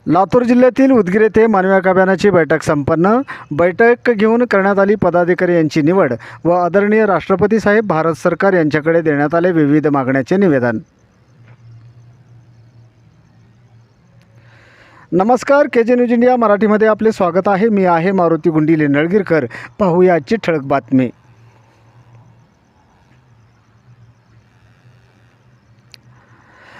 लातूर जिल्ह्यातील उदगीर येथे मानवी हक्क अभियानाची बैठक संपन्न। बैठक घेऊन करण्यात आली पदाधिकारी यांची निवड व आदरणीय राष्ट्रपती साहेब भारत सरकार यांच्याकडे देण्यात आले विविध मागण्याचे निवेदन। नमस्कार, केजे न्यूज इंडिया मराठीमध्ये आपले स्वागत आहे। मी आहे मारुती गुंडिले नळगीरकर। पाहूया आजची ठळक बातमी।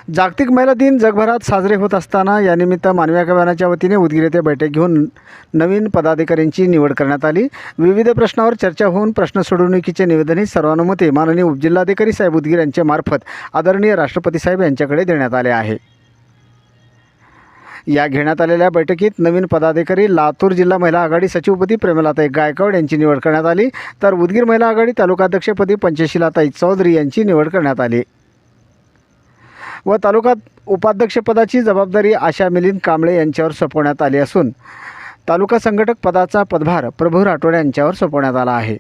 जागतिक महिला दिन जगभरात साजरे होत असताना यानिमित्त मानवी हक्क अभियानाच्या वतीने उदगीर येथे बैठक घेऊन नवीन पदाधिकाऱ्यांची निवड करण्यात आली। विविध प्रश्नावर चर्चा होऊन प्रश्न सोडवणुकीचे निवेदनही सर्वानुमते माननीय उपजिल्हाधिकारी साहेब उदगीर यांच्या मार्फत आदरणीय राष्ट्रपती साहेब यांच्याकडे देण्यात आले आहे। या घेण्यात आलेल्या बैठकीत नवीन पदाधिकारी लातूर जिल्हा महिला आघाडी सचिवपदी प्रेमलाताई गायकवाड यांची निवड करण्यात आली, तर उदगीर महिला आघाडी तालुकाध्यक्षपदी पंचशीलाताई चौधरी यांची निवड करण्यात आली व तालुका उपाध्यक्षपदाची जबाबदारी आशा मिलिंद कांबळे यांच्यावर सोपवण्यात आली असून तालुका संघटक पदाचा पदभार प्रभू राठोड यांच्यावर सोपवण्यात आला आहे।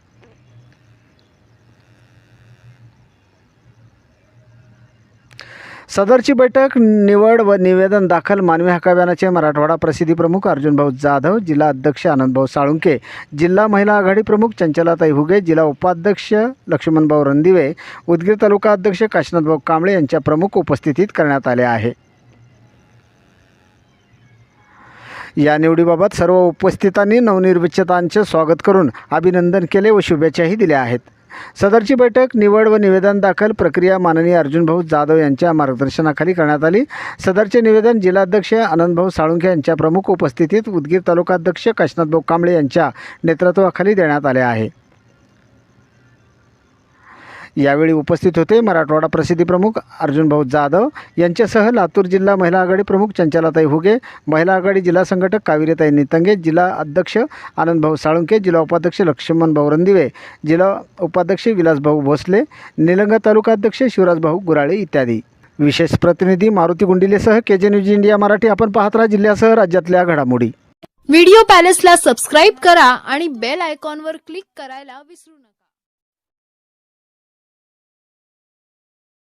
सदरची बैठक निवड व निवेदन दाखल मानवी हक्क अभियानाचे मराठवाडा प्रसिद्धी प्रमुख अर्जुनभाऊ जाधव, जिल्हा अध्यक्ष आनंदभाऊ साळुंके, जिल्हा महिला आघाडी प्रमुख चंचलाताई हुगे, जिल्हा उपाध्यक्ष लक्ष्मणभाऊ रणदिवे, उदगीर तालुका अध्यक्ष काशीनाथभाऊ कांबळे यांच्या प्रमुख उपस्थितीत करण्यात आले आहे। या निवडीबाबत सर्व उपस्थितांनी नवनिर्वाचितांचे स्वागत करून अभिनंदन केले व शुभेच्छाही दिल्या आहेत। सदरची बैठक निवड व निवेदन दाखल प्रक्रिया माननीय अर्जुनभाऊ जाधव यांच्या मार्गदर्शनाखाली करण्यात आली। सदरचे निवेदन जिल्हाध्यक्ष आनंदभाऊ साळुंखे यांच्या प्रमुख उपस्थितीत उदगीर तालुकाध्यक्ष काशीनाथभाऊ कांबळे यांच्या नेतृत्वाखाली देण्यात आले आहे। यावेळी उपस्थित होते मराठवाडा प्रसिद्धी प्रमुख अर्जुनभाऊ जाधव यांच्यासह लातूर जिल्हा महिला आघाडी प्रमुख चंचलाताई हुगे, महिला आघाडी जिल्हा संघटक कावेरीताई नितंगे, जिल्हा अध्यक्ष आनंदभाऊ साळुंके, जिल्हा उपाध्यक्ष लक्ष्मणभाऊ रणदिवे, जिल्हा उपाध्यक्ष विलासभाऊ भोसले, निलंगा तालुकाध्यक्ष शिवराजभाऊ गुराळे इत्यादी। विशेष प्रतिनिधी मारुती गुंडिलेसह केजे न्यूज इंडिया मराठी। आपण पाहत राहा जिल्ह्यासह राज्यातल्या घडामोडी। व्हिडिओ पॅलेसला सबस्क्राइब करा आणि बेल आयकॉनवर क्लिक करायला विसरू नका।